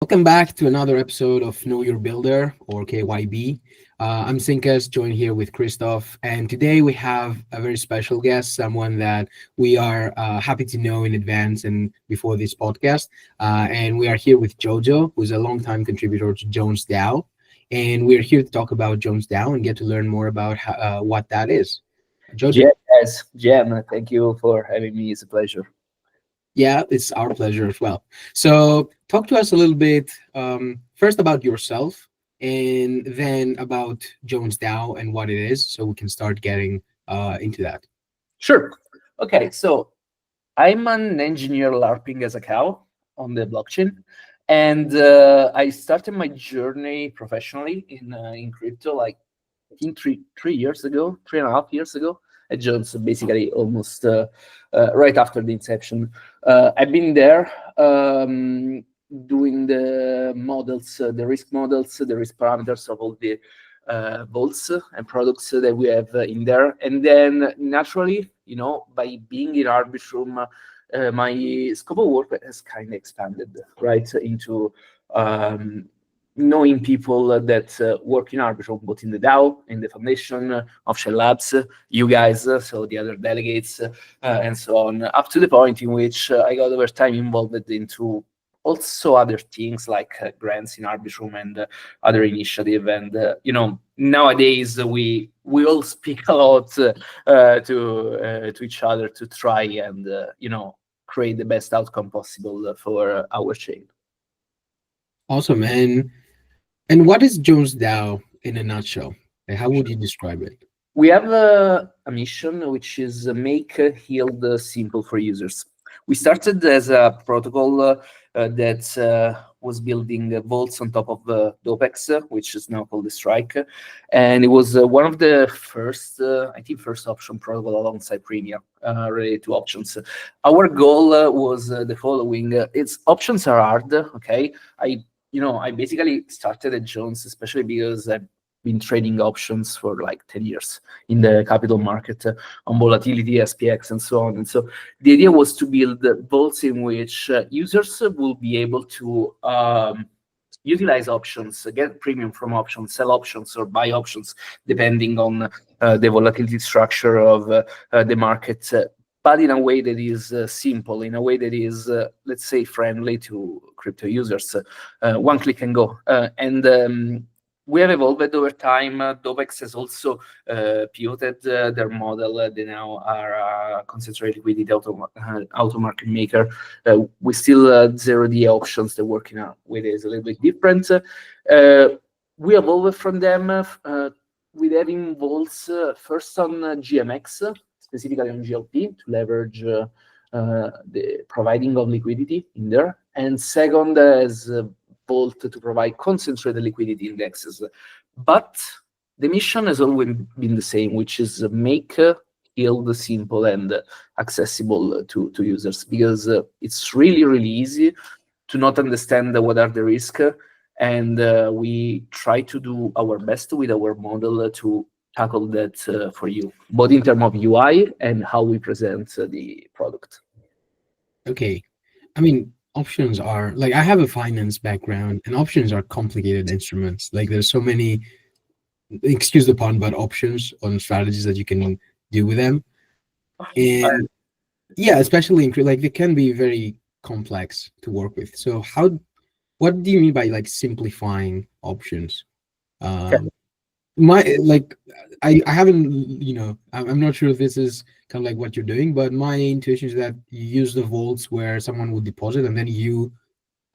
Welcome back to another episode of Know Your Builder, or KYB. I'm Sinkas, joined here with Christoph, and today we have a very special guest, someone that we are happy to know in advance and before this podcast. And we are here with JoJo, who's a longtime contributor to Jones DAO. And we're here to talk about Jones DAO and get to learn more about what that is. JoJo. Yes, Jem, thank you for having me. It's a pleasure. Yeah, it's our pleasure as well. So talk to us a little bit first about yourself and then about Jones DAO and what it is so we can start getting into that. Sure. Okay, so I'm an engineer LARPing as a cow on the blockchain. And I started my journey professionally in crypto, like I think 3.5 years ago at Jones, basically almost right after the inception. I've been there doing the models, the risk models, the risk parameters of all the vaults and products that we have in there. And then naturally, by being in Arbitrum, my scope of work has kind of expanded, right, into knowing people that work in Arbitrum, both in the DAO, in the foundation, Offshore Labs, you guys, so the other delegates, and so on, up to the point in which I got over time involved into also other things like grants in Arbitrum and other initiative. And nowadays we all speak a lot to each other to try and create the best outcome possible for our chain. Awesome. And what is Jones DAO in a nutshell? How would you describe it? We have a mission, which is make yield simple for users. We started as a protocol that was building vaults on top of DOPEX, which is now called the Strike. And it was one of the first, first option protocol alongside Premium related to options. Our goal was the following. Its options are hard, okay? I basically started at Jones, especially because I've been trading options for like 10 years in the capital market on volatility, SPX, and so on. And so the idea was to build vaults in which users will be able to utilize options, get premium from options, sell options, or buy options, depending on the volatility structure of the market. But in a way that is simple, in a way that is, let's say, friendly to crypto users. One click and go. And we have evolved over time. Dopex has also pivoted their model. They now are a concentrated liquidity auto market maker. We still 0D options. They're working with is a little bit different. We evolved from them with having vaults first on GMX, specifically on GLP, to leverage the providing of liquidity in there. And second, as vault to provide concentrated liquidity indexes. But the mission has always been the same, which is make yield simple and accessible to users, because it's really, really easy to not understand what are the risks. And we try to do our best with our model to tackle that for you, both in terms of UI and how we present the product. Okay. I mean, options are like, I have a finance background, and options are complicated instruments. Like, there's so many, excuse the pun, but options on strategies that you can do with them. And yeah, especially in like, they can be very complex to work with. So what do you mean by like simplifying options? I haven't, I'm not sure if this is kind of like what you're doing, but my intuition is that you use the vaults where someone would deposit, and then you,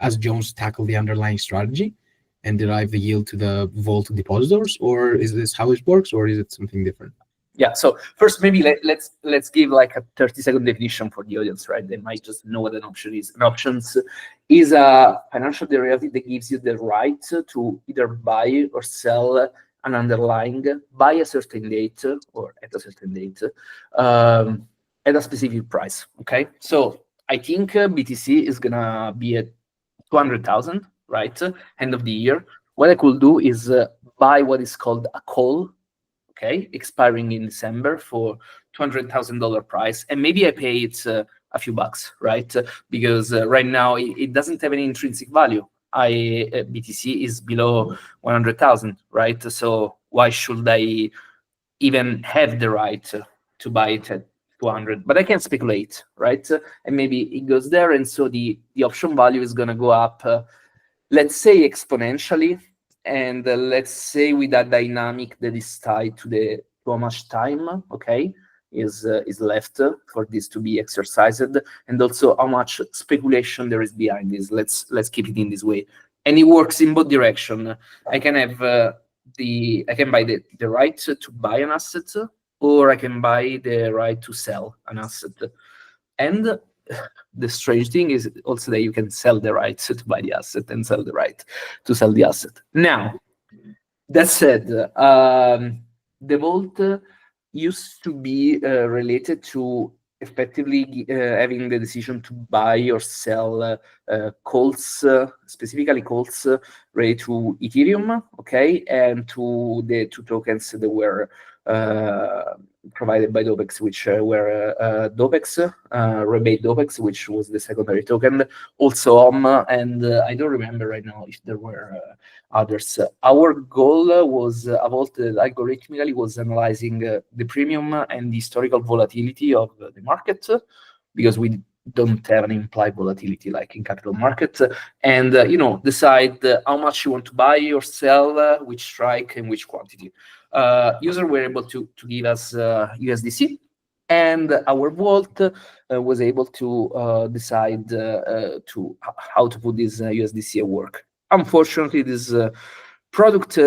as Jones, tackle the underlying strategy and derive the yield to the vault depositors. Or is this how it works, or is it something different? Yeah, so first maybe let's give like a 30-second definition for the audience, right? They might just know what an option is. An options is a financial derivative that gives you the right to either buy or sell an underlying by a certain date or at a certain date at a specific price, okay? So I think BTC is gonna be at 200,000, right? End of the year. What I could do is buy what is called a call, okay, expiring in December for $200,000 price, and maybe I pay it a few bucks, right? Because right now it doesn't have any intrinsic value. BTC is below 100,000, right? So why should I even have the right to buy it at 200? But I can speculate, right? And maybe it goes there, and so the option value is going to go up, let's say exponentially, and let's say with a dynamic that is tied to how much time, okay, is left for this to be exercised, and also how much speculation there is behind this. Let's keep it in this way, and it works in both direction. I can have I can buy the right to buy an asset, or I can buy the right to sell an asset. And the strange thing is also that you can sell the right to buy the asset and sell the right to sell the asset. Now, that said, the vault used to be related to effectively having the decision to buy or sell calls, specifically calls related to Ethereum, okay, and to the two tokens that were provided by Dopex, which were Dopex, rebate Dopex, which was the secondary token, also and I don't remember right now if there were others. Our goal was a vault that algorithmically was analyzing the premium and the historical volatility of the market, because we don't have an implied volatility like in capital markets, and decide how much you want to buy or sell, which strike and which quantity. Users were able to give us USDC, and our vault was able to decide how to put this USDC at work. Unfortunately, this product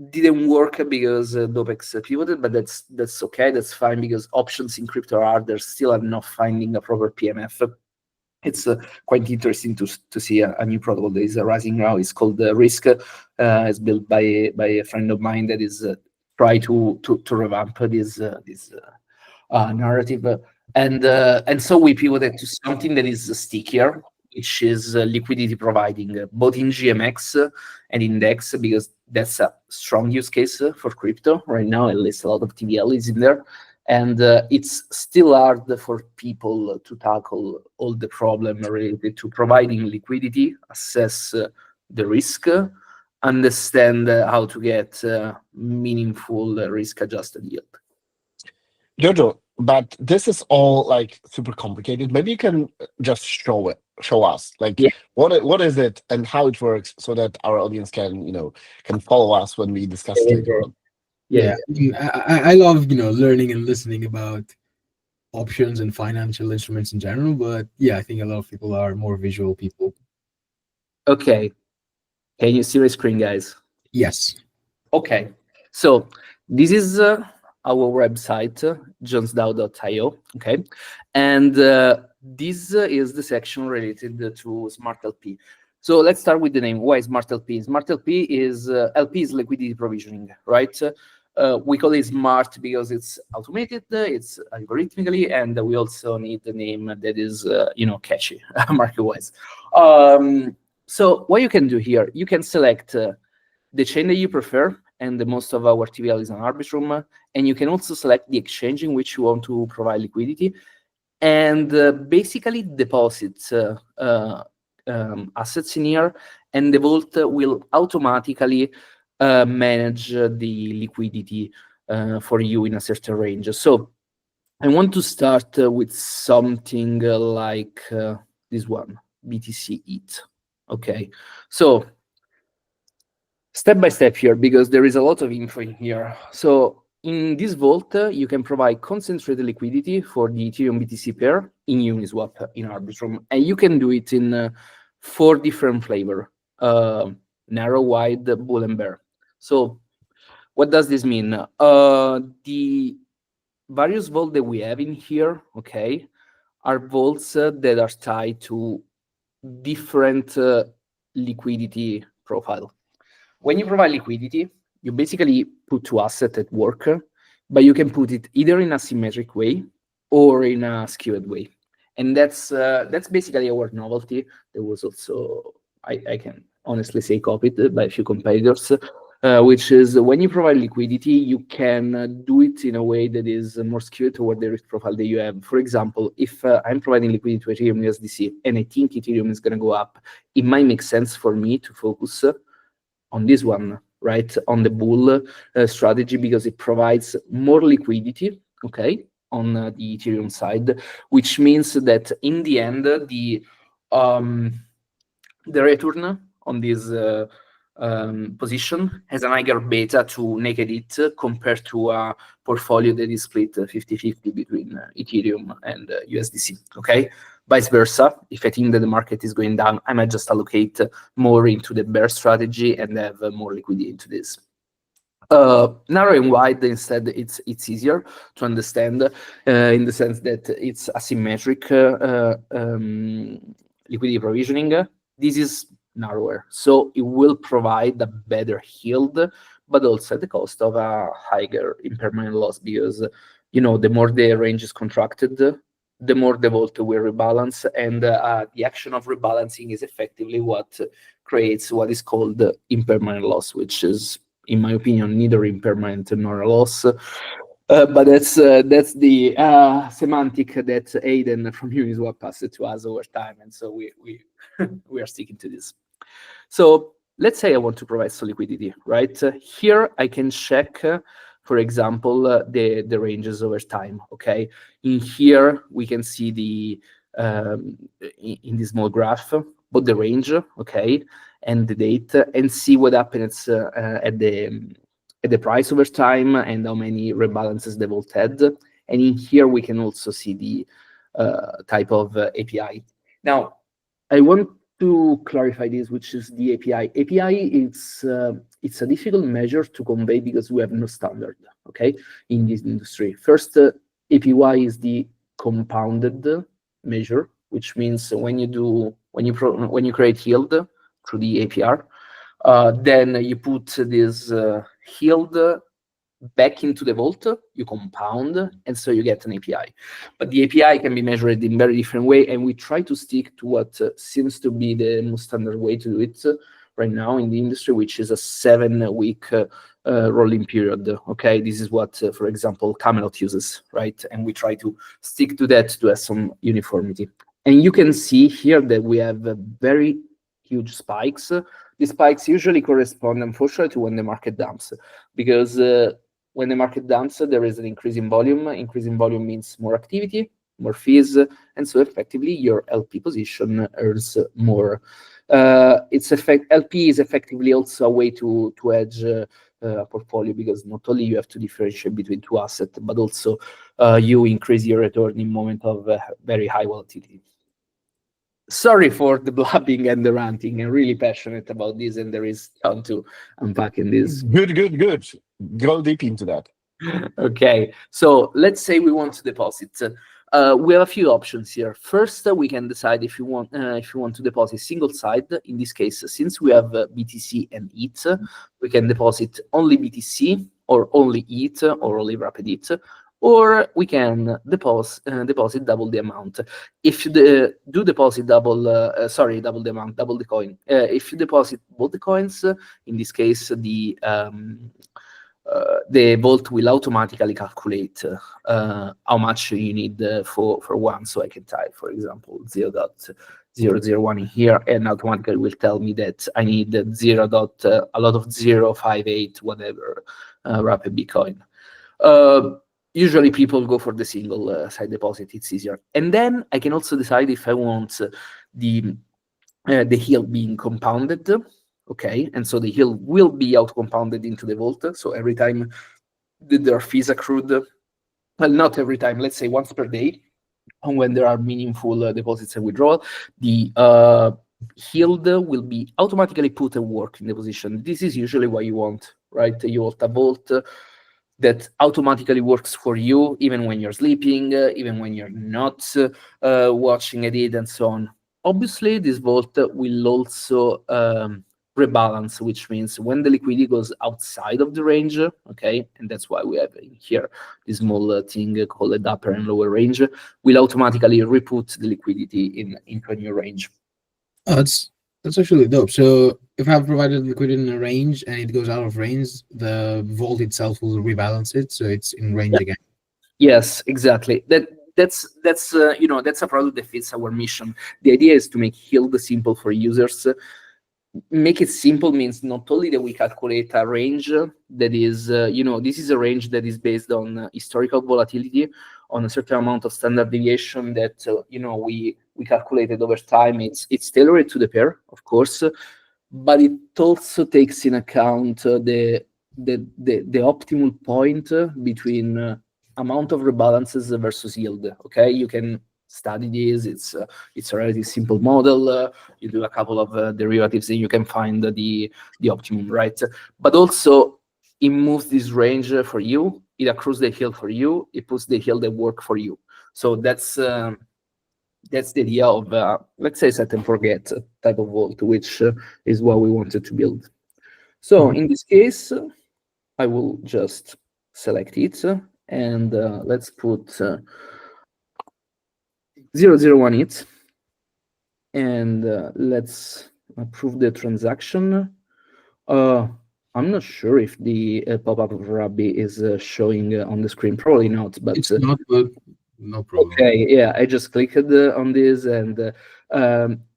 didn't work because Dopex pivoted, but that's okay, that's fine, because options in crypto are hard. There still are not finding a proper PMF. It's quite interesting to see a new protocol that is rising now. It's called Risk. It's built by a friend of mine that is try to revamp this narrative, and so we pivoted to something that is stickier, which is liquidity providing, both in GMX and index, because that's a strong use case for crypto right now. At least a lot of TVL is in there. And it's still hard for people to tackle all the problem related to providing liquidity, assess the risk, understand how to get meaningful risk-adjusted yield. Jojo, but this is all like super complicated. Maybe you can just show us, like, Yeah. what is it and how it works, so that our audience can follow us when we discuss it later on. Yeah, I love learning and listening about options and financial instruments in general, but yeah, I think a lot of people are more visual people. Okay, can you see my screen, guys? Yes. Okay, so this is our website, jonesdao.io. Okay, and this is the section related to Smart LP. So let's start with the name. Why Smart LP? Smart LP is liquidity provisioning, right? We call it smart because it's automated, it's algorithmically, and we also need the name that is catchy market-wise. So what you can do here, you can select the chain that you prefer, and most of our TVL is on Arbitrum, and you can also select the exchange in which you want to provide liquidity, and basically deposit assets in here, and the vault will automatically manage the liquidity for you in a certain range. So I want to start with something like this one, BTC ETH. Okay, so step by step here, because there is a lot of info in here. So in this vault, you can provide concentrated liquidity for the Ethereum BTC pair in Uniswap in Arbitrum, and you can do it in 4 different flavors: narrow, wide, bull, and bear. So what does this mean? The various vaults that we have in here, okay, are vaults that are tied to different liquidity profile. When you provide liquidity, you basically put 2 assets at work, but you can put it either in a symmetric way or in a skewed way. And that's basically our novelty. There was also, I can honestly say, copied by a few competitors. which is when you provide liquidity, you can do it in a way that is more skewed toward the risk profile that you have. For example, if I'm providing liquidity to Ethereum USDC and I think Ethereum is going to go up, it might make sense for me to focus on this one, right? On the bull strategy, because it provides more liquidity, okay, on the Ethereum side, which means that in the end, the return on this position has an higher beta to naked it compared to a portfolio that is split 50-50 between Ethereum and USDC, okay? Vice versa, if I think that the market is going down, I might just allocate more into the bear strategy and have more liquidity into this. Narrow and wide, instead, it's easier to understand in the sense that it's asymmetric liquidity provisioning. This is narrower, so it will provide a better yield, but also at the cost of a higher impermanent loss, because the more the range is contracted, the more the vault will rebalance, and the action of rebalancing is effectively what creates what is called impermanent loss, which is, in my opinion, neither impermanent nor a loss. But that's the semantic that Aiden from Uniswap passed to us over time, and so we we are sticking to this. So let's say I want to provide some liquidity, right? Here I can check, for example, the ranges over time. Okay, in here we can see the in this small graph, both the range, okay, and the date, and see what happens at the price over time and how many rebalances the vault had. And in here we can also see the type of API. Now, I want to clarify this, which is the API. API, it's a difficult measure to convey because we have no standard, okay, in this industry. First, APY is the compounded measure, which means when you create yield through the APR, then you put this yield back into the vault, you compound, and so you get an API. But the API can be measured in very different way, and we try to stick to what seems to be the most standard way to do it right now in the industry, which is a 7-week rolling period. Okay, this is what, for example, Camelot uses, right? And we try to stick to that to have some uniformity. And you can see here that we have very huge spikes. These spikes usually correspond, unfortunately, to when the market dumps, because when the market dumps, there is an increase in volume. Increase in volume means more activity, more fees, and so effectively your LP position earns more. LP is effectively also a way to hedge a portfolio, because not only you have to differentiate between two assets, but also you increase your return in moment of very high volatility. Sorry for the blabbing and the ranting. I'm really passionate about this, and there is time to unpack in this. Good. Go deep into that. Okay, so let's say we want to deposit. We have a few options here. First, we can decide if you want to deposit single side. In this case, since we have BTC and ETH, we can deposit only BTC or only ETH or only Rapid ETH. Or we can deposit double the amount. If you do deposit double the amount, double the coin. If you deposit both the coins, in this case, the vault will automatically calculate how much you need for one. So I can type, for example, 0.001 in here, and automatically will tell me that I need a lot of 0.58 whatever Rapid Bitcoin. Usually people go for the single side deposit, it's easier. And then I can also decide if I want the yield being compounded, okay? And so the yield will be out-compounded into the vault. So every time there are fees accrued, well, not every time, let's say once per day, and when there are meaningful deposits and withdrawal, the yield will be automatically put at work in the position. This is usually what you want, right? You want a vault that automatically works for you, even when you're sleeping, even when you're not watching it, and so on. Obviously, this vault will also rebalance, which means when the liquidity goes outside of the range, okay, and that's why we have in here this small thing called upper and lower range, will automatically re-put the liquidity into a new range. That's That's actually dope. So if I've provided liquidity in a range and it goes out of range, the vault itself will rebalance it, so it's in range again. Yes, exactly. That's that's a product that fits our mission. The idea is to make Hild simple for users. Make it simple means not only that we calculate a range that is, this is a range that is based on historical volatility, on a certain amount of standard deviation that we calculated over time. It's tailored to the pair, of course, but it also takes in account the optimal point between amount of rebalances versus yield. Okay, you can study this. It's a relatively simple model. You do a couple of derivatives and you can find the optimum, right? But also it moves this range for you. It accrues the yield for you. It puts the yield at work for you. So that's the idea of let's say set and forget type of vault, which is what we wanted to build. So in this case, I will just select it and let's put 001 it, and let's approve the transaction. I'm not sure if the pop-up of Rabbi is showing on the screen. Probably not, but It's not good. No problem. okay, yeah, I just clicked on this, and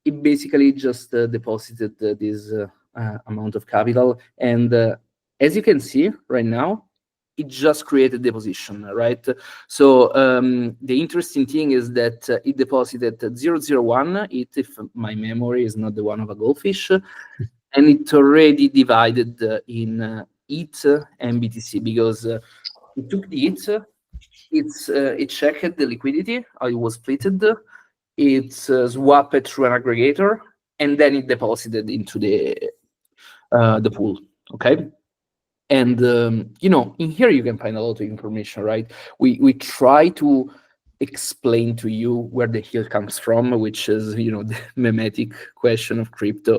it basically just deposited this amount of capital. And as you can see right now, it just created the position, right? So the interesting thing is that it deposited 001, if my memory is not the one of a goldfish, and it already divided in ETH and BTC, because it took the ETH, it checked the liquidity, how it was splitted, it swapped it through an aggregator, and then it deposited into the pool. Okay. And in here you can find a lot of information, right? We try to explain to you where the yield comes from, which is the mimetic question of crypto.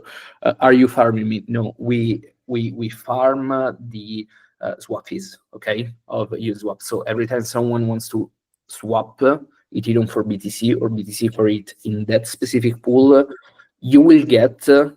Are you farming me? No, we farm the swap fees, okay, of Uniswap. So every time someone wants to swap Ethereum for BTC or BTC for it in that specific pool, you will get a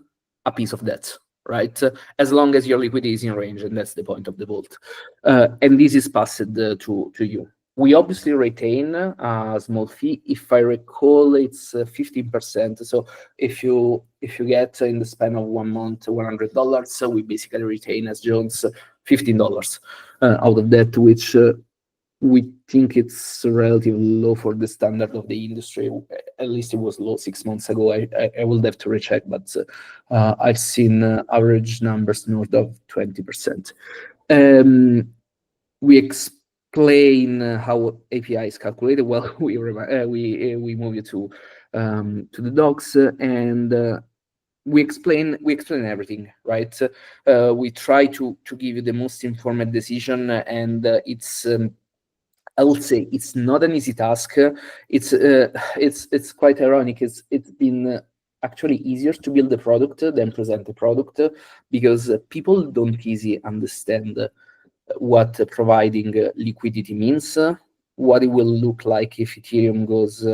piece of that, right? As long as your liquidity is in range, and that's the point of the vault. And this is passed to you. We obviously retain a small fee. If I recall, it's 15%. So if you get in the span of 1 month $100, so we basically retain as Jones $15 out of that, which we think it's relatively low for the standard of the industry. At least it was low 6 months ago. I will have to recheck, but I've seen average numbers north of 20%. We explain how API is calculated. Well, we move you to the docs, and we explain everything, right? We try to give you the most informed decision, and it's I would say it's not an easy task. It's quite ironic. It's been actually easier to build a product than present a product, because people don't easily understand what providing liquidity means, what it will look like if Ethereum goes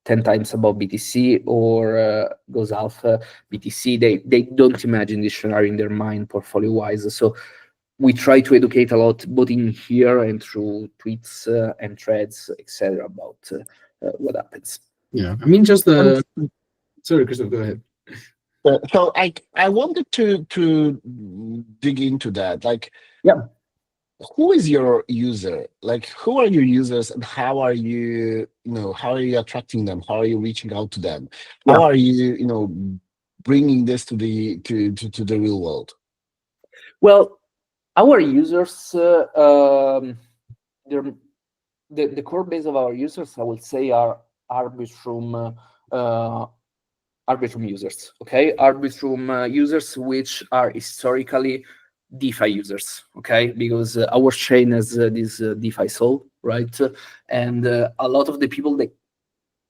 10 times above BTC or goes alpha BTC. They don't imagine this scenario in their mind portfolio wise. So we try to educate a lot, both in here and through tweets and threads, etc., about what happens. Yeah, I mean, just the. Sorry, Christoph, go ahead. So I wanted to dig into that. Like, Yeah. Who is your user? Like, who are your users, and how are you, how are you attracting them? How are you reaching out to them? How are you, bringing this to the real world? Well, our users, the core base of our users, I would say, are Arbitrum users. Okay, Arbitrum users which are historically DeFi users. Okay, because our chain has this DeFi soul, right? And a lot of the people that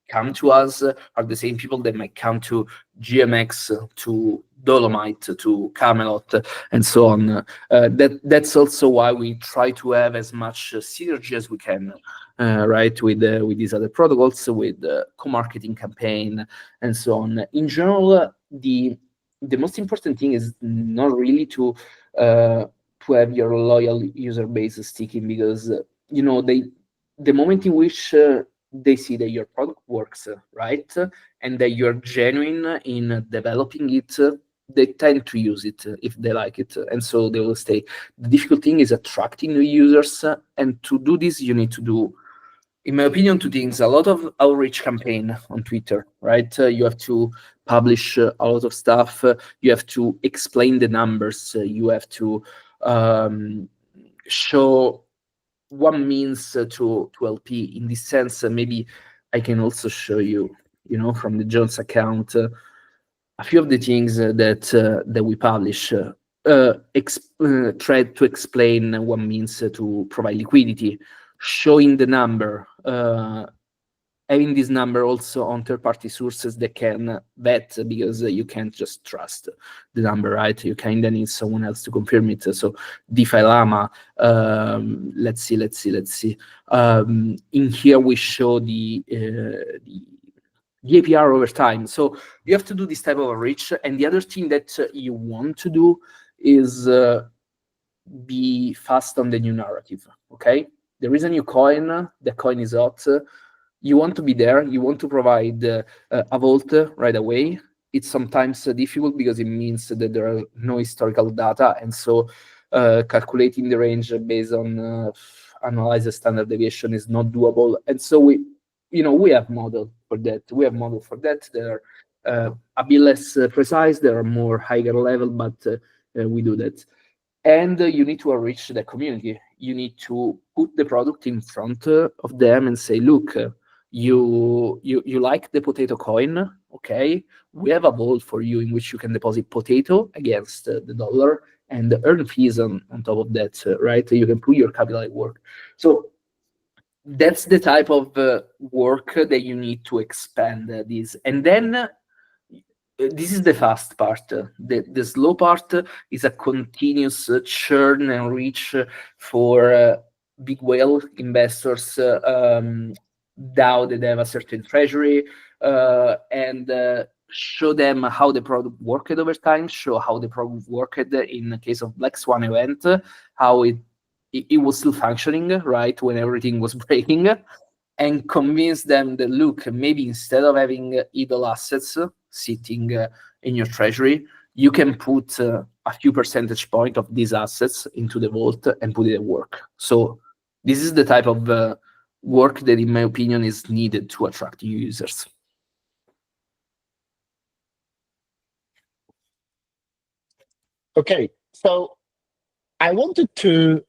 come to us are the same people that might come to GMX to Dolomite to Camelot and so on. That's also why we try to have as much synergy as we can, right, with these other protocols, with the co-marketing campaign and so on. In general, the most important thing is not really to have your loyal user base sticking, because the moment in which they see that your product works, right, and that you're genuine in developing it, they tend to use it if they like it, and so they will stay. The difficult thing is attracting new users, and to do this, you need to do, in my opinion, two things: a lot of outreach campaign on Twitter, right? You have to publish a lot of stuff. You have to explain the numbers. You have to show what means to LP. In this sense, maybe I can also show you, from the Jones account, a few of the things that we publish. Try to explain what means to provide liquidity, showing the number, having this number also on third-party sources that can vet, because you can't just trust the number, right? You kind of need someone else to confirm it. So DeFi Llama, let's see. In here we show the APR over time. So you have to do this type of outreach. And the other thing that you want to do is be fast on the new narrative, okay? There is a new coin, the coin is hot. You want to be there, you want to provide a vault right away. It's sometimes difficult because it means that there are no historical data, and so calculating the range based on analyze standard deviation is not doable. And so we have model for that. They're a bit less precise, they are more higher level, but we do that. And you need to enrich the community. You need to put the product in front of them and say, look, you like the potato coin, okay? We have a vault for you in which you can deposit potato against the dollar and earn fees on top of that, right? You can put your capital at work. So that's the type of work that you need to expand this. And then this is the fast part. The slow part is a continuous churn and reach for big whale investors, DAO that have a certain treasury, and show them how the product worked over time, show how the product worked in the case of Black Swan event, how it was still functioning, right, when everything was breaking, and convince them that, look, maybe instead of having idle assets sitting in your treasury, you can put a few percentage point of these assets into the vault and put it at work. So this is the type of work that, in my opinion, is needed to attract new users. Okay, so I wanted to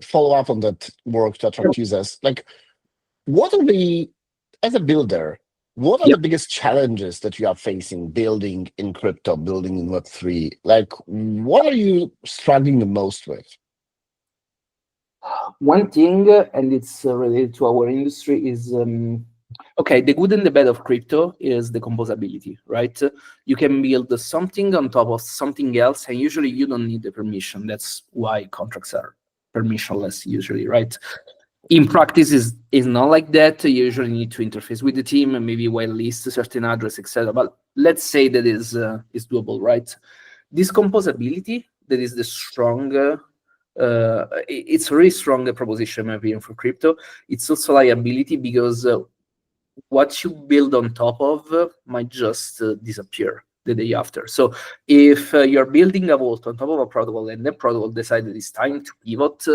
follow up on that work to attract users. Like, what are as a builder, what are the biggest challenges that you are facing building in crypto, building in Web3? Like, what are you struggling the most with? One thing, and it's related to our industry, is okay, the good and the bad of crypto is the composability, right? You can build something on top of something else, and usually you don't need the permission. That's why contracts are permissionless usually, right? In practice, is not like that. You usually need to interface with the team and maybe whitelist a certain address, etc. But let's say that is doable, right? This composability, that is the strong. It's a really strong proposition, in my opinion, for crypto. It's also liability, because what you build on top of might just disappear the day after. So if you're building a vault on top of a protocol and the protocol decided it's time to pivot,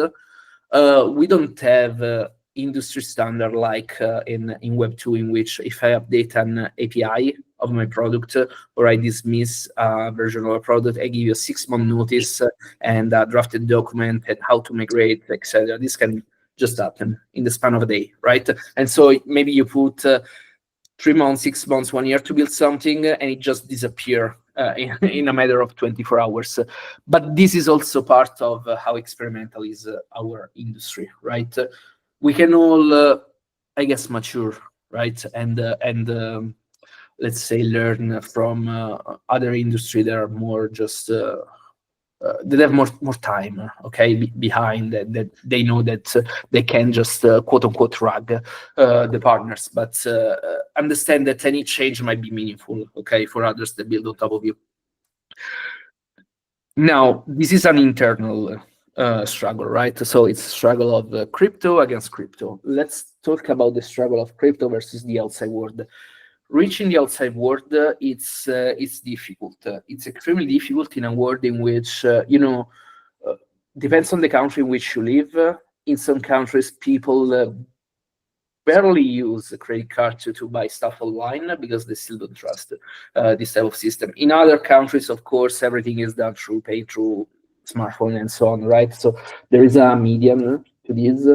we don't have industry standard like in Web2, in which if I update an API of my product or I dismiss a version of a product, I give you a 6-month notice and a drafted document and how to migrate, etc. This can just happen in the span of a day, right? And so maybe you put 3 months, 6 months, 1 year to build something, and it just disappear in a matter of 24 hours. But this is also part of how experimental is our industry, right? We can all, I guess, mature, right? And let's say, learn from other industry that are more just that have more time, okay, behind that they know that they can just quote unquote drag the partners, but understand that any change might be meaningful, okay, for others that build on top of you. Now, this is an internal struggle, right? So it's a struggle of crypto against crypto. Let's talk about the struggle of crypto versus the outside world. Reaching the outside world, it's difficult. It's extremely difficult in a world in which depends on the country in which you live. In some countries, people barely use a credit card to buy stuff online because they still don't trust this type of system. In other countries, of course, everything is done pay through smartphone and so on, right? So there is a medium to this.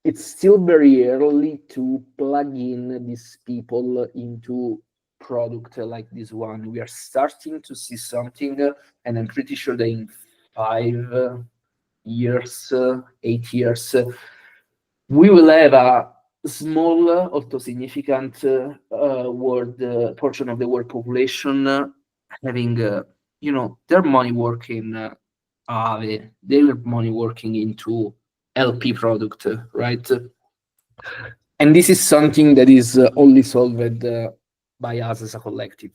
It's still very early to plug in these people into product like this one. We are starting to see something, and I'm pretty sure that in 5 years, 8 years, we will have a small, although significant world portion of the world population having, their money working, their money working into LP product, right? And this is something that is only solved by us as a collective,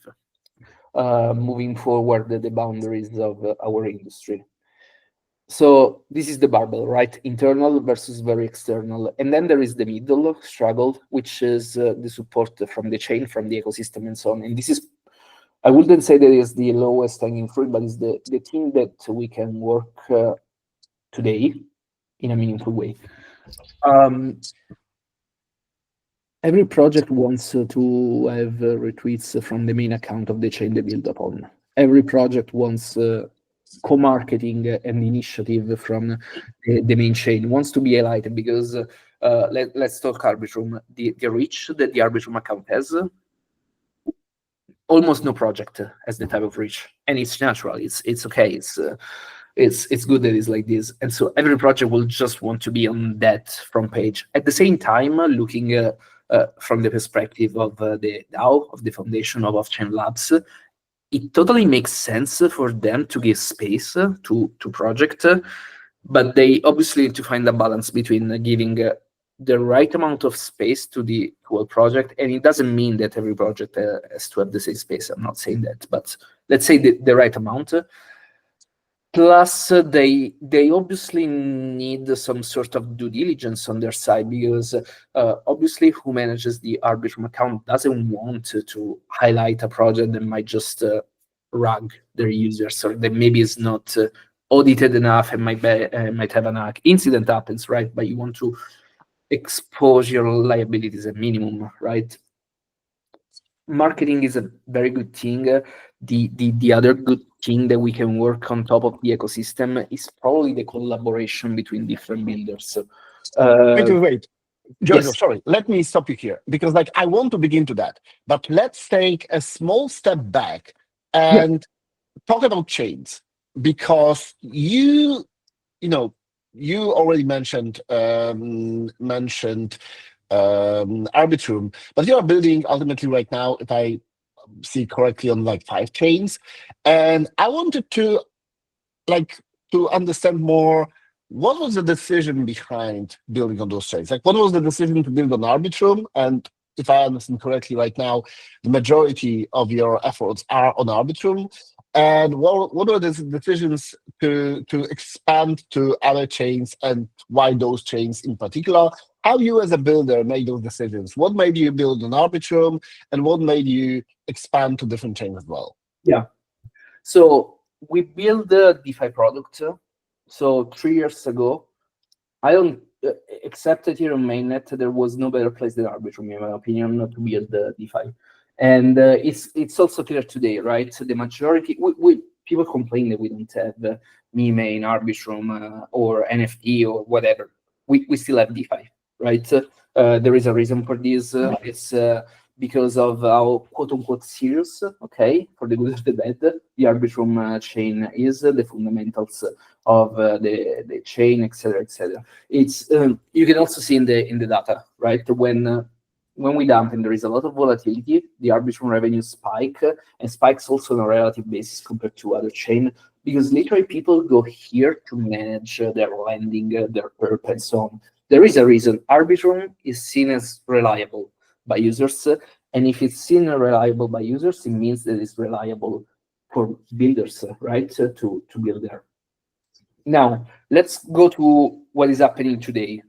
moving forward the boundaries of our industry. So this is the barbell, right? Internal versus very external. And then there is the middle struggle, which is the support from the chain, from the ecosystem and so on. And this is, I wouldn't say that is the lowest hanging fruit, but it's the thing that we can work today in a meaningful way. Every project wants to have retweets from the main account of the chain they build upon. Every project wants co-marketing and initiative from the main chain, wants to be highlighted because let's talk Arbitrum. The reach that the Arbitrum account has, almost no project has the type of reach, and it's natural. It's okay. It's good that it's like this, and so every project will just want to be on that front page. At the same time, looking from the perspective of the DAO, of the foundation of Off-Chain Labs, it totally makes sense for them to give space to project, but they obviously need to find a balance between giving the right amount of space to the whole project. And it doesn't mean that every project has to have the same space. I'm not saying that, but let's say the right amount. Plus, they obviously need some sort of due diligence on their side, because obviously who manages the Arbitrum account doesn't want to highlight a project that might just rug their users, or that maybe is not audited enough and might have an incident happens, right? But you want to expose your liabilities at minimum, right? Marketing is a very good thing. The other good thing that we can work on top of the ecosystem is probably the collaboration between different builders. Wait. Jojo, Yes. sorry, let me stop you here, because I want to begin to that. But let's take a small step back and talk about chains, because you already mentioned Arbitrum, but you are building ultimately right now, if I see correctly, on like 5 chains, and I wanted to understand more. What was the decision behind building on those chains? Like, what was the decision to build on Arbitrum? And if I understand correctly, right now, the majority of your efforts are on Arbitrum. And what are the decisions to expand to other chains, and why those chains in particular? How you as a builder made those decisions? What made you build on Arbitrum, and what made you expand to different chains as well? Yeah. So we built the DeFi product. So 3 years ago, I don't except that here on mainnet, there was no better place than Arbitrum, in my opinion, not to build DeFi. And it's also clear today, right? So the majority, people complain that we don't have meme in Arbitrum or NFT or whatever. We still have DeFi, right? There is a reason for this. It's because of how quote-unquote serious, okay, for the good or the bad, the Arbitrum chain is, the fundamentals of the chain, etc., etc. It's you can also see in the data, right? When when we dump and there is a lot of volatility, the arbitrum revenues spike, and spikes also on a relative basis compared to other chain, because literally people go here to manage their lending, their perp, and so on. There is a reason. Arbitrum is seen as reliable by users, and if it's seen reliable by users, it means that it's reliable for builders, right, to build there. Now, let's go to what is happening today.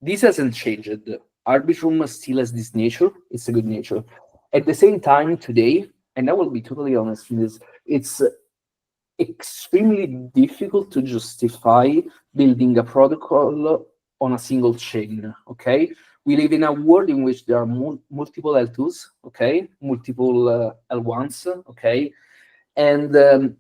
This hasn't changed. Arbitrum still has this nature. It's a good nature. At the same time, today, and I will be totally honest with this, it's extremely difficult to justify building a protocol on a single chain, okay? We live in a world in which there are multiple L2s, okay? Multiple L1s, okay? And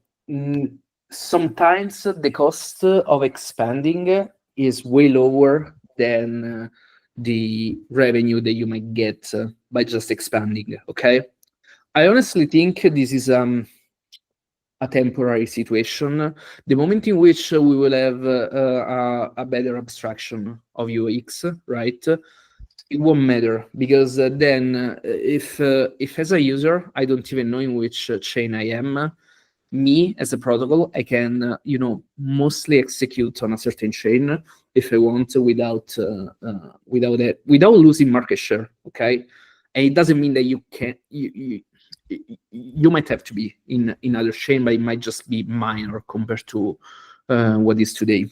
sometimes the cost of expanding is way lower than the revenue that you might get by just expanding, okay? I honestly think this is a temporary situation. The moment in which we will have a better abstraction of UX, right? It won't matter, because then if as a user I don't even know in which chain I am, me as a protocol, I can mostly execute on a certain chain if I want, without losing market share. Okay, and it doesn't mean that you can you might have to be in other chain, but it might just be minor compared to what is today.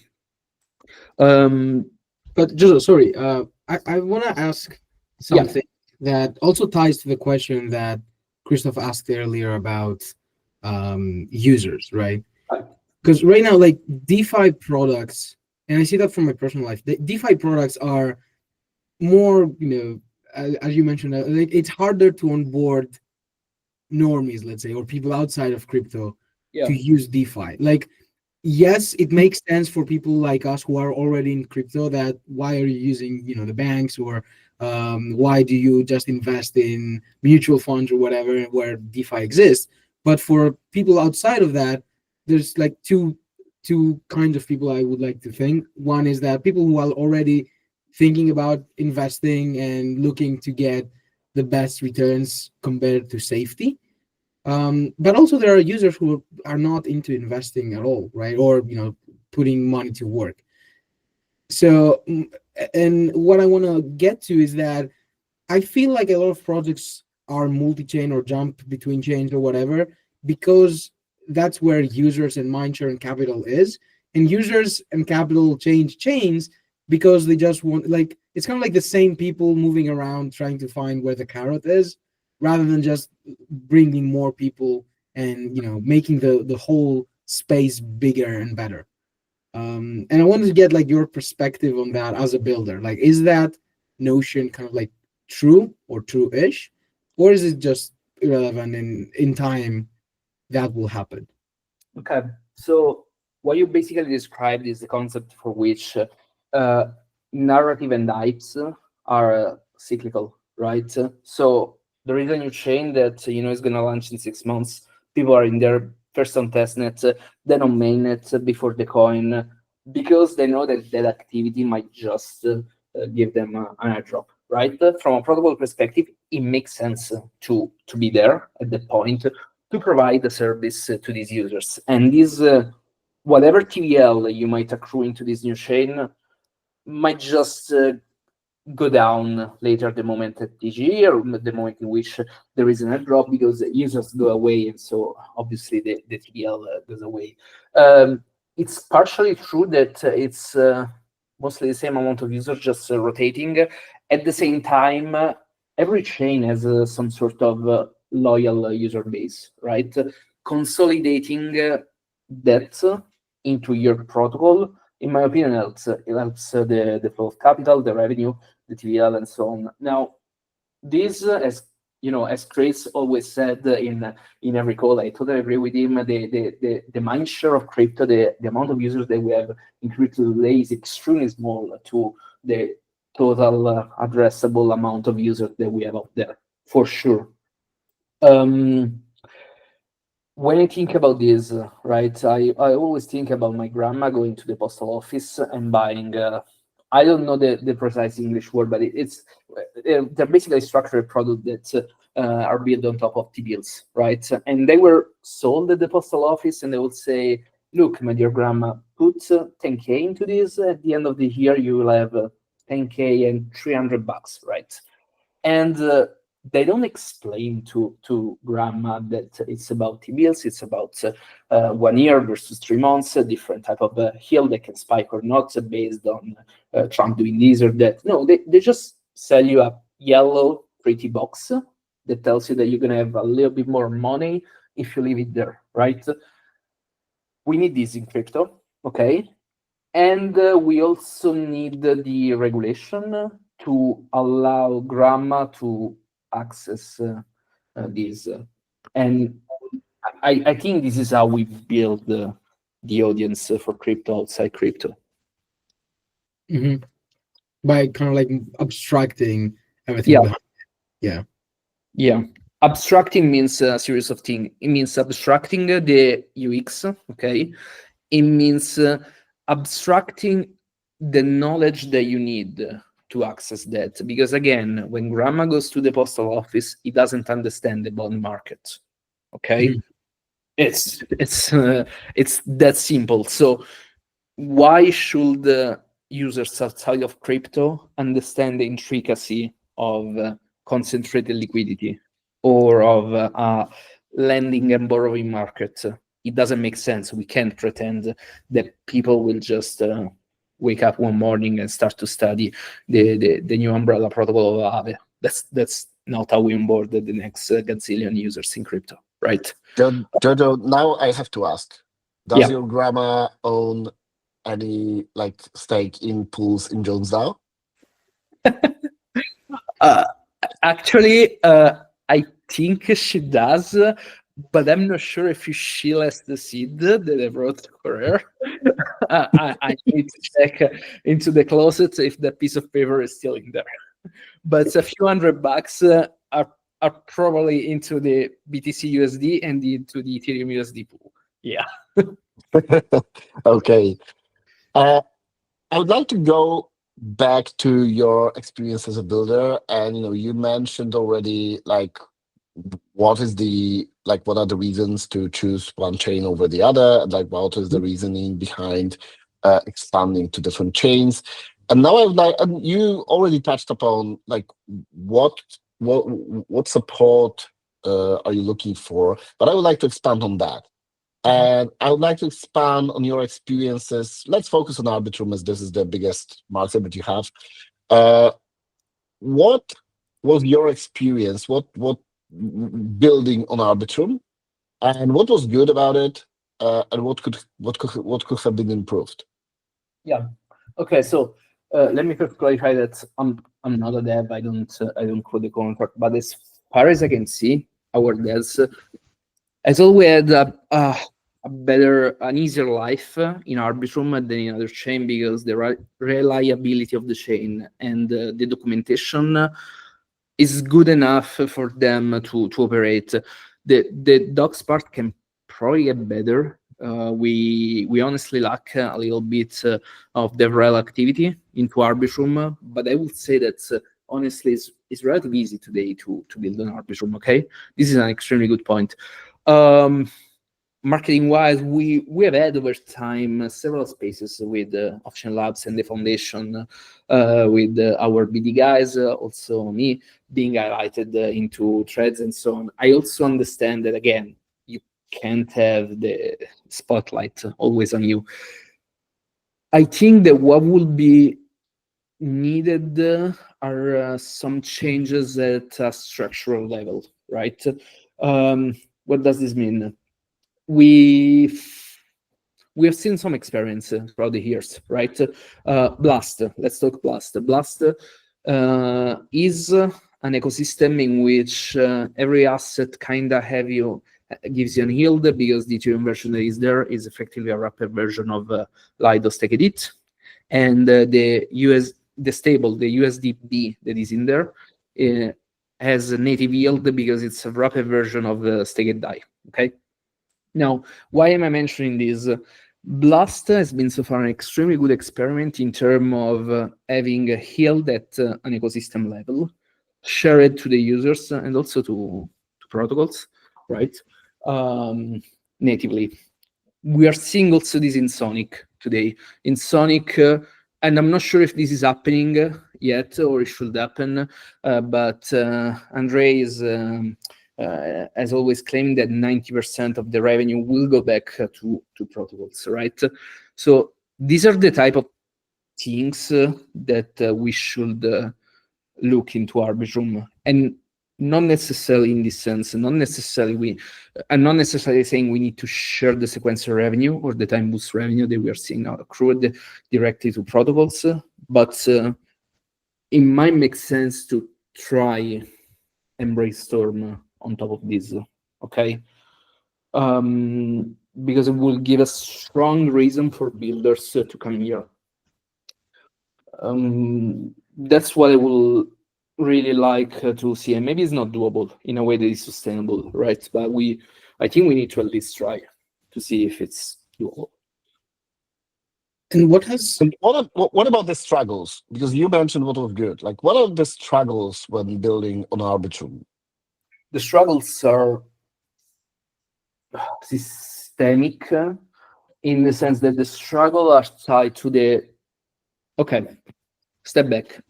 But JoJo, sorry, I want to ask something that also ties to the question that Christoph asked earlier about users, right? Because right now, like DeFi products, and I see that from my personal life, the DeFi products are more, as you mentioned, like it's harder to onboard normies, let's say, or people outside of crypto to use DeFi. Like, yes, it makes sense for people like us who are already in crypto that why are you using, the banks, or why do you just invest in mutual funds or whatever where DeFi exists? But for people outside of that, there's like two kinds of people I would like to think. One is that people who are already thinking about investing and looking to get the best returns compared to safety. But also there are users who are not into investing at all, right? Or putting money to work. So, and what I want to get to is that I feel like a lot of projects are multi-chain or jump between chains or whatever, because that's where users and mindshare and capital is. And users and capital change chains because they just want, like, it's kind of like the same people moving around trying to find where the carrot is, rather than just bringing more people and making the whole space bigger and better. And I wanted to get like your perspective on that as a builder. Like, is that notion kind of like true or true-ish, or is it just irrelevant and in time that will happen? Okay, so what you basically described is the concept for which narrative and hypes are cyclical, right? So there is a new chain that is going to launch in 6 months. People are in there first on testnet, then on mainnet before the coin, because they know that that activity might just give them an airdrop, right? From a protocol perspective, it makes sense to be there at that point to provide the service to these users. And this, whatever TVL you might accrue into this new chain might just go down later the moment at TG, or the moment in which there is an airdrop, because the users go away, and so obviously the TVL goes away. It's partially true that it's mostly the same amount of users just rotating. At the same time, every chain has some sort of loyal user base, right? Consolidating that into your protocol, in my opinion, helps. It helps the flow of capital, the revenue, the TVL, and so on. Now, this, as Chris always said in every call, I totally agree with him. The mind share of crypto, the amount of users that we have in crypto today is extremely small to the total addressable amount of users that we have out there, for sure. When I think about this, right, I always think about my grandma going to the postal office and buying I don't know the precise English word, but they're basically structured product that are built on top of T-bills, right? And they were sold at the postal office, and they would say, look, my dear grandma, put 10K into this. At the end of the year, you will have 10K and $300, right? And they don't explain to grandma that it's about T-bills, it's about 1 year versus 3 months, a different type of yield that can spike or not based on Trump doing this or that. No, they just sell you a yellow pretty box that tells you that you're going to have a little bit more money if you leave it there, right? We need this in crypto, okay? And we also need the regulation to allow grandma to access this. And I think this is how we build the audience for crypto outside crypto. Mm-hmm. By kind of like abstracting everything. Yeah. Behind it. Yeah. Abstracting means a series of things. It means abstracting the UX, okay? It means abstracting the knowledge that you need to access that. Because again, when grandma goes to the postal office, he doesn't understand the bond market, okay? Mhm. It's that simple. So why should the users outside of crypto understand the intricacy of concentrated liquidity or of lending and borrowing market? It doesn't make sense. We can't pretend that people will just wake up one morning and start to study the new umbrella protocol of Aave. That's not how we onboard the next gazillion users in crypto, right? Jojo, now I have to ask: does Yeah. your grandma own any like stake in pools in Jones DAO? Actually, I think she does, but I'm not sure if she has the seed that I wrote for her. I need to check into the closet if that piece of paper is still in there. But a few $100 are probably into the BTC USD and into the Ethereum USD pool. Yeah. Okay. I would like to go back to your experience as a builder, and you mentioned already like what are the reasons to choose one chain over the other, and like what is the reasoning behind expanding to different chains. And now I would like, and you already touched upon like what support are you looking for, but I would like to expand on that. And I would like to expand on your experiences. Let's focus on Arbitrum, as this is the biggest market that you have. What was your experience? What building on Arbitrum, and what was good about it, and what could have been improved? Yeah. Okay. So let me first clarify that I'm not a dev. I don't code the contract. But as far as I can see, our devs has always had an easier life in Arbitrum than in other chain, because the reliability of the chain and the documentation is good enough for them to operate. The docs part can probably get better. We honestly lack a little bit of DevRel activity into Arbitrum, but I would say that honestly it's relatively easy today to build on Arbitrum. Okay, this is an extremely good point. Marketing wise, we have had over time several spaces with Option Labs and the foundation, with our BD guys, also me being highlighted into threads and so on. I also understand that, again, you can't have the spotlight always on you. I think that what will be needed are some changes at a structural level, right? What does this mean? We have seen some experience throughout the years, right? Blast, let's talk Blast. Blast is an ecosystem in which every asset kind of gives you an yield, because the Ethereum version that is there is effectively a wrapper version of Lido Staked It, and the stable, the USDB that is in there, has a native yield because it's a wrapper version of the Staked DAI. Okay. Now, why am I mentioning this? Blast has been so far an extremely good experiment in terms of having a yield at an ecosystem level, share it to the users and also to protocols, right? Natively. We are seeing also this in Sonic today. In Sonic, and I'm not sure if this is happening yet or it should happen, but Andre is has always claimed that 90% of the revenue will go back to protocols, right? So these are the type of things that we should look into Arbitrum, and not necessarily in this sense, I'm not necessarily saying we need to share the sequential revenue or the time boost revenue that we are seeing now accrued directly to protocols, but it might make sense to try and brainstorm on top of this, okay? Because it will give a strong reason for builders to come here. That's what I will really like to see, and maybe it's not doable in a way that is sustainable, right? But I think we need to at least try to see if it's doable. And what has And what about the struggles? Because you mentioned what was good. Like, what are the struggles when building on Arbitrum? The struggles are systemic in the sense that the struggle are tied to the, okay, step back.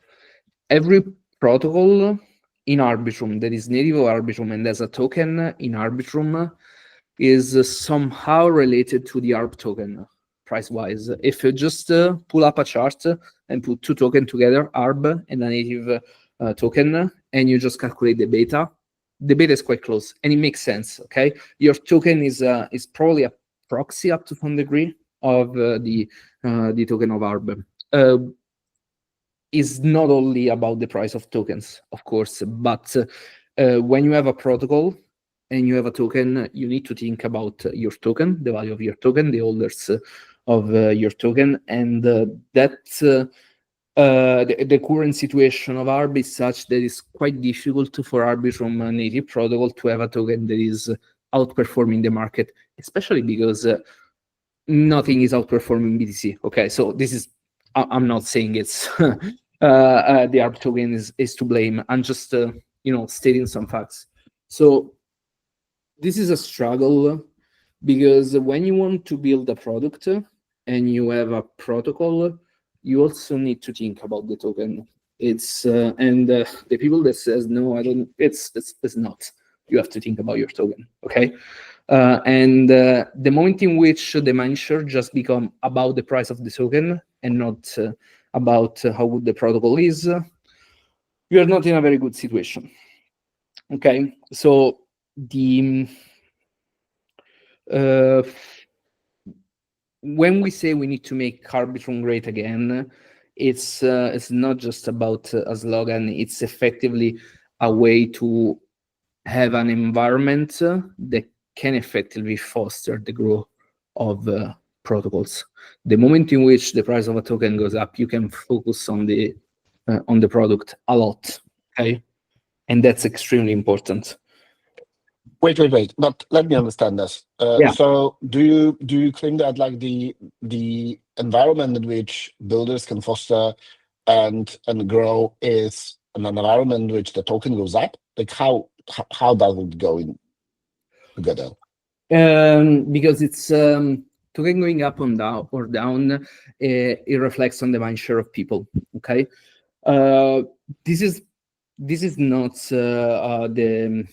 Every protocol in Arbitrum that is native of Arbitrum and has a token in Arbitrum is somehow related to the ARB token price-wise. If you just pull up a chart and put two tokens together, ARB and a native token, and you just calculate the beta is quite close, and it makes sense, okay? Your token is probably a proxy up to some degree of the token of ARB. Is not only about the price of tokens, of course, but when you have a protocol and you have a token, you need to think about your token, the value of your token, the holders of your token, and that's the current situation of ARB is such that it's quite difficult for Arbitrum native protocol to have a token that is outperforming the market, especially because nothing is outperforming BTC. Okay, so this is, I'm not saying it's the ARB token is to blame. I'm just stating some facts. So this is a struggle because when you want to build a product and you have a protocol, you also need to think about the token. It's and the people that says no, I don't. It's not. You have to think about your token. Okay. And the moment in which the mindshare just become about the price of the token and not about how good the protocol is, you are not in a very good situation. Okay, so the when we say we need to make Arbitrum great again, it's not just about a slogan. It's effectively a way to have an environment that can effectively foster the growth of protocols. The moment in which the price of a token goes up, you can focus on the product a lot, okay? And that's extremely important. Wait. But let me understand this. Yeah. So do you claim that like the environment in which builders can foster and grow is an environment in which the token goes up? Like how does it go in together? Because it's token going up and down or down, it reflects on the mindshare of people. Okay, this is not the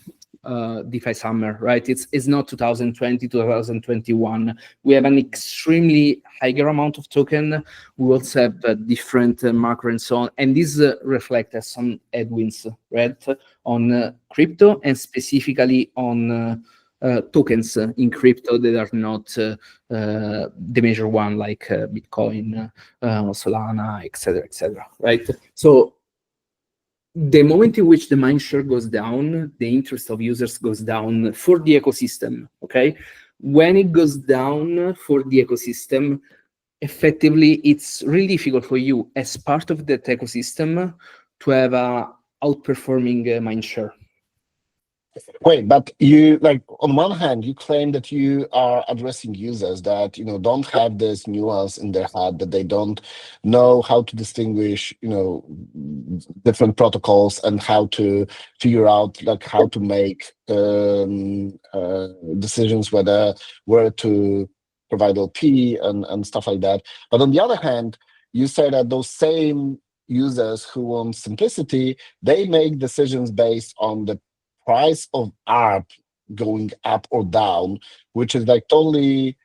DeFi summer, right? It's not 2020, 2021. We have an extremely higher amount of token. We also have different macro and so on, and this reflects some headwinds, right, on crypto and specifically on tokens in crypto that are not the major one like Bitcoin, Solana, etc., right? So the moment in which the mindshare goes down, the interest of users goes down for the ecosystem, okay? When it goes down for the ecosystem, effectively, it's really difficult for you as part of that ecosystem to have a outperforming mindshare. Wait, but you like on one hand you claim that you are addressing users that don't have this nuance in their head, that they don't know how to distinguish different protocols and how to figure out like how to make decisions where to provide LP and stuff like that. But on the other hand, you say that those same users who want simplicity, they make decisions based on the price of art going up or down, which is like totally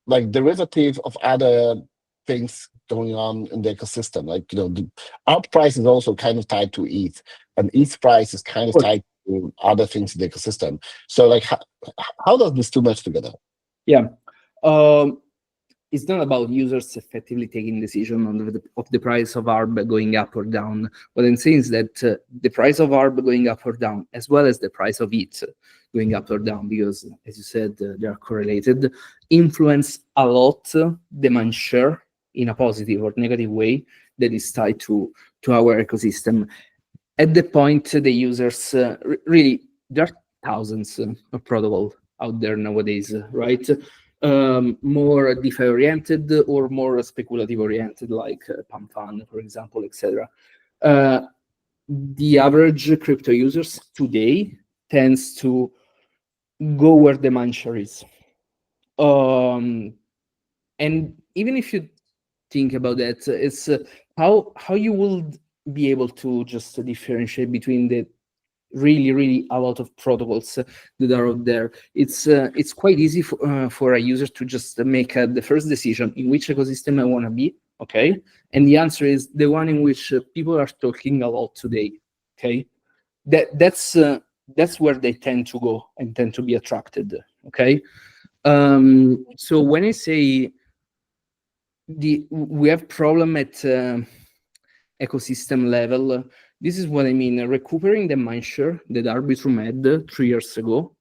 like derivative of other things going on in the ecosystem. Like, the art price is also kind of tied to ETH, and ETH price is kind of Of course. tied to other things in the ecosystem. So like, how does this two match together? Yeah. It's not about users effectively taking decision on of the price of ARB going up or down. What I'm saying is that the price of ARB going up or down, as well as the price of ETH going up or down, because as you said, they are correlated, influence a lot demand share in a positive or negative way that is tied to our ecosystem. At the point, the users really, there are thousands of protocols out there nowadays, right? More DeFi oriented or more speculative oriented, like PAMFAN, for example, etc. The average crypto users today tends to go where the mindshare is. And even if you think about that, it's how you will be able to just differentiate between the really a lot of protocols that are out there. It's quite easy for a user to just make the first decision in which ecosystem I want to be, okay? And the answer is the one in which people are talking a lot today, okay? That's where they tend to go and tend to be attracted, okay? So when I say we have problem at ecosystem level, this is what I mean. Recuperating the mindshare that Arbitrum had 3 years ago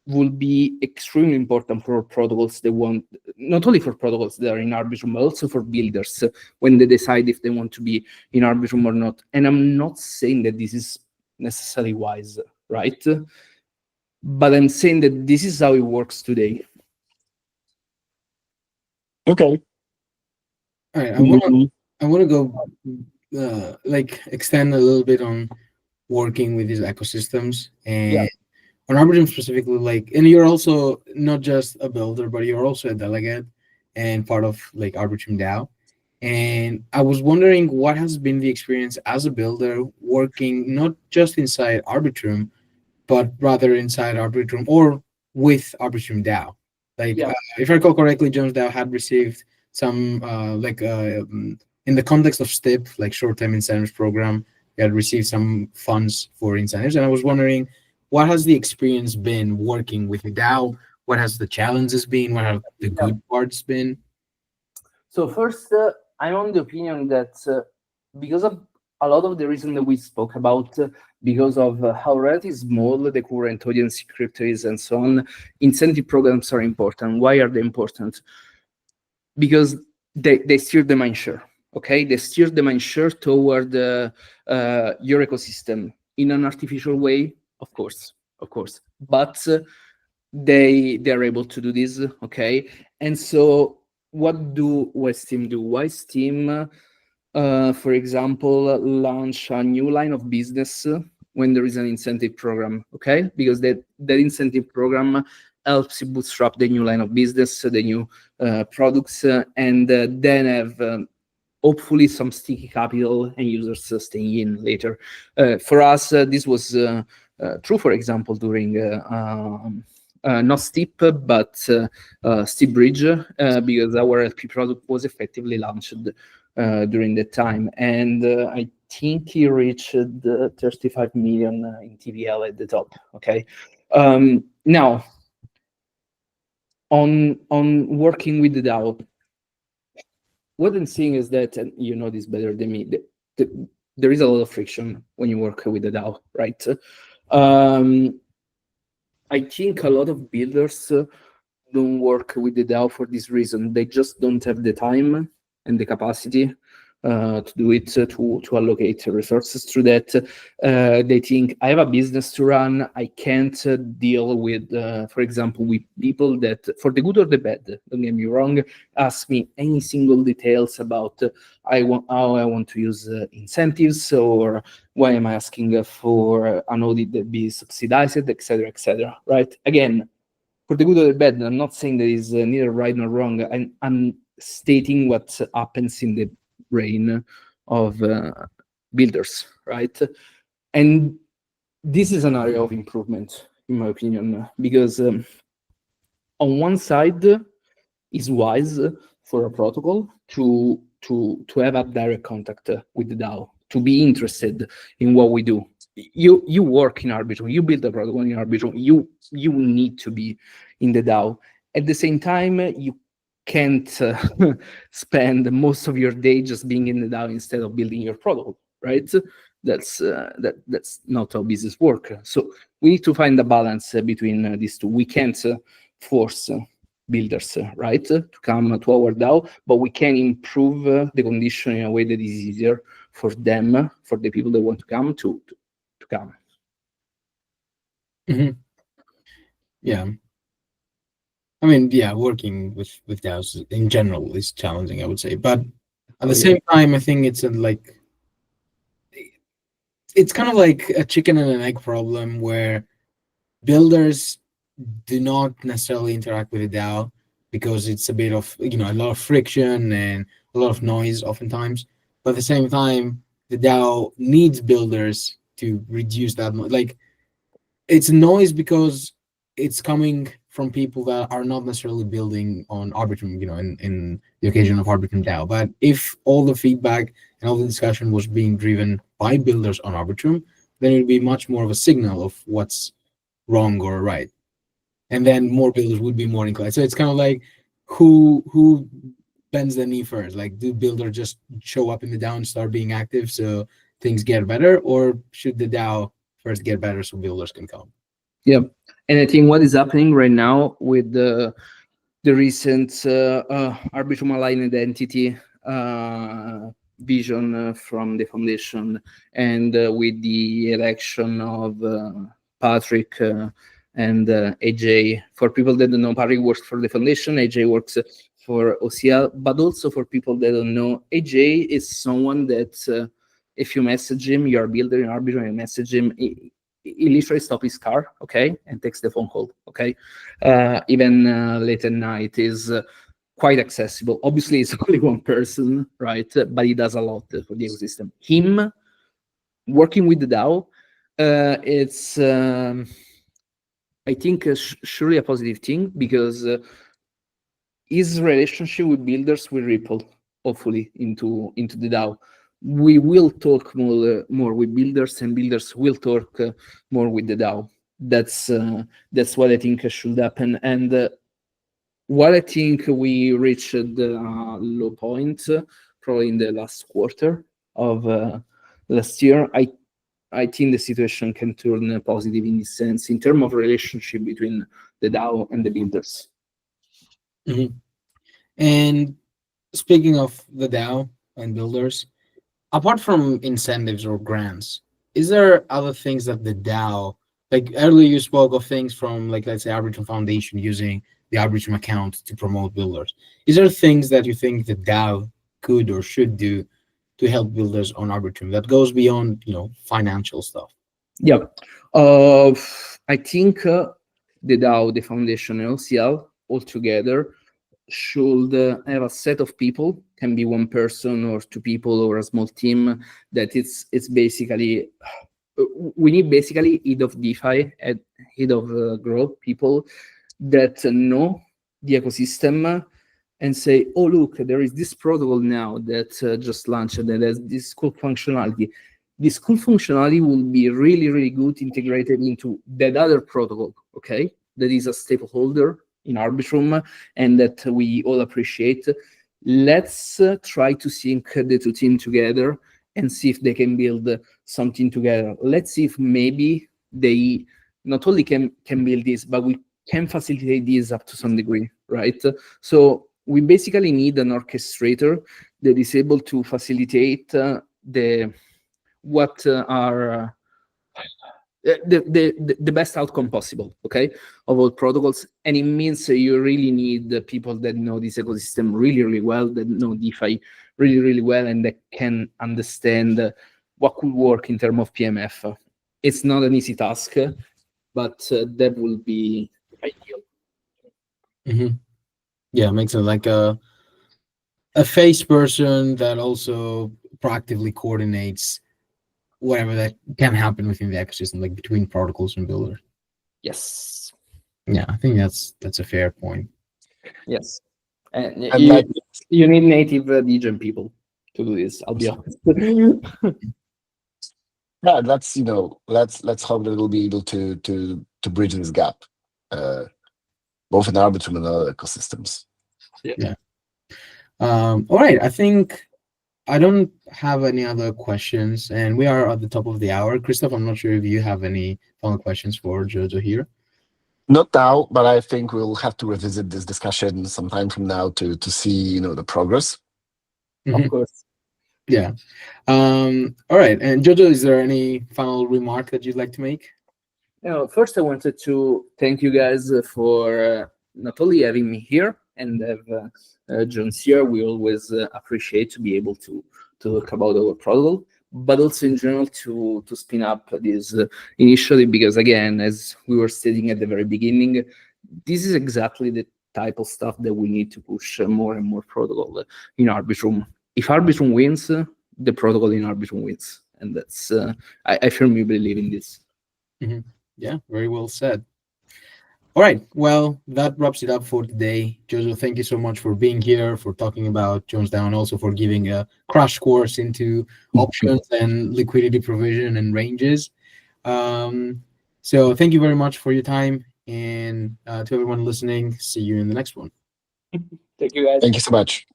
will be extremely important for protocols that want, not only for protocols that are in Arbitrum, but also for builders when they decide if they want to be in Arbitrum or not. And I'm not saying that this is necessarily wise, right? But I'm saying that this is how it works today. Okay. All right, I want to go like extend a little bit on working with these ecosystems and on Arbitrum specifically. Like, and you're also not just a builder, but you're also a delegate and part of like Arbitrum DAO. And I was wondering what has been the experience as a builder working not just inside Arbitrum, but rather inside Arbitrum or with Arbitrum DAO. Like, if I recall correctly, Jones DAO had received some in the context of STIP, like short-term incentives program, we had received some funds for incentives. And I was wondering, what has the experience been working with the DAO? What has the challenges been? What have the good parts been? So first, I'm on the opinion that because of a lot of the reason that we spoke about, because of how relatively small the current audience in crypto is and so on, incentive programs are important. Why are they important? Because they steer the mindshare, okay? They steer the mindshare toward your ecosystem in an artificial way, of course. But they are able to do this, okay? And so what do West Team do? West Team, for example, launch a new line of business when there is an incentive program, okay? Because that incentive program helps you bootstrap the new line of business, the new products, and then have hopefully some sticky capital and users staying in later. For us, this was true, for example, during not Steep, but Steep Bridge, because our LP product was effectively launched during that time. And I think he reached 35 million in TVL at the top, okay? Now, on working with the DAO, what I'm seeing is that, and you know this better than me, there is a lot of friction when you work with the DAO, right? I think a lot of builders don't work with the DAO for this reason. They just don't have the time and the capacity to do it, to allocate resources through that. They think, I have a business to run, I can't deal with, for example, with people that, for the good or the bad, don't get me wrong, ask me any single details about how I want to use incentives, or why am I asking for an audit that be subsidized, etc., right? Again, for the good or the bad, I'm not saying that is neither right nor wrong. I'm stating what happens in the brain of builders, right? And this is an area of improvement, in my opinion, because on one side, it's wise for a protocol to have a direct contact with the DAO, to be interested in what we do. You work in Arbitrum, you build a protocol in Arbitrum, you need to be in the DAO. At the same time, you can't spend most of your day just being in the DAO instead of building your protocol, right? That's not how business work. So we need to find a balance between these two. We can't force builders, right, to come to our DAO, but we can improve the condition in a way that is easier for them, for the people that want to come to come. Mm-hmm. Yeah. I mean, yeah, working with DAOs in general is challenging, I would say. But at the same time, I think it's it's kind of like a chicken and an egg problem where builders do not necessarily interact with the DAO because it's a bit of, a lot of friction and a lot of noise oftentimes. But at the same time, the DAO needs builders to reduce that. Like, it's noise because it's coming from people that are not necessarily building on Arbitrum, in the occasion of Arbitrum DAO. But if all the feedback and all the discussion was being driven by builders on Arbitrum, then it would be much more of a signal of what's wrong or right. And then more builders would be more inclined. So it's kind of like who bends the knee first? Like, do builders just show up in the DAO and start being active so things get better, or should the DAO first get better so builders can come? Yeah, and I think what is happening right now with the recent Arbitrum Aligned Identity vision from the foundation, and with the election of Patrick and AJ. For people that don't know, Patrick works for the foundation, AJ works for OCL, but also for people that don't know, AJ is someone that if you message him, you're a builder in Arbitrum, and message him, he literally stops his car, okay, and takes the phone call, okay? Even late at night is quite accessible. Obviously, it's only one person, right? But he does a lot for the ecosystem. Him working with the DAO, it's I think surely a positive thing, because his relationship with builders will ripple, hopefully, into the DAO. We will talk more with builders, and builders will talk more with the DAO. That's what I think should happen. And what I think we reached the low point probably in the last quarter of last year. I think the situation can turn positive in this sense, in terms of relationship between the DAO and the builders. Mm-hmm. And speaking of the DAO and builders, apart from incentives or grants, is there other things that the DAO, like earlier you spoke of things from, like, let's say, Arbitrum Foundation using the Arbitrum account to promote builders. Is there things that you think the DAO could or should do to help builders on Arbitrum that goes beyond, financial stuff? Yeah, I think the DAO, the foundation, and OCL all together should have a set of people, can be one person or two people or a small team, that it's basically, we need basically head of DeFi and head of growth people that know the ecosystem and say, oh, look, there is this protocol now that just launched that has this cool functionality. This cool functionality will be really, really good integrated into that other protocol, okay? That is a stakeholder in Arbitrum and that we all appreciate. Let's try to sync the two teams together and see if they can build something together. Let's see if maybe they not only can build this, but we can facilitate this up to some degree, right? So we basically need an orchestrator that is able to facilitate the what are the best outcome possible, okay, of all protocols. And it means you really need the people that know this ecosystem really, really well, that know DeFi really, really well, and that can understand what could work in terms of PMF. It's not an easy task, but that will be ideal. Yeah, makes it like a face person that also proactively coordinates whatever that can happen within the ecosystem, like between protocols and builders. Yes. Yeah, I think that's a fair point. Yes. And And you need native degen people to do this, I'll be honest. yeah, let's hope that we'll be able to bridge this gap, both in Arbitrum and other ecosystems. Yeah. All right, I think I don't have any other questions, and we are at the top of the hour. Christoph, I'm not sure if you have any final questions for JoJo here. Not now, but I think we'll have to revisit this discussion sometime from now to see the progress. Of course. Yeah. All right, and JoJo, is there any final remark that you'd like to make? First, I wanted to thank you guys for not only having me here and have Jones here. We always appreciate to be able to talk about our protocol, but also in general to spin up this initiative, because again, as we were stating at the very beginning, this is exactly the type of stuff that we need to push more and more protocol in Arbitrum. If Arbitrum wins, the protocol in Arbitrum wins, and that's I firmly believe in this. Yeah, very well said. All right, well, that wraps it up for today. JoJo, thank you so much for being here, for talking about Jones DAO, and also for giving a crash course into options and liquidity provision and ranges. So thank you very much for your time, and to everyone listening, see you in the next one. Thank you, guys. Thank you so much.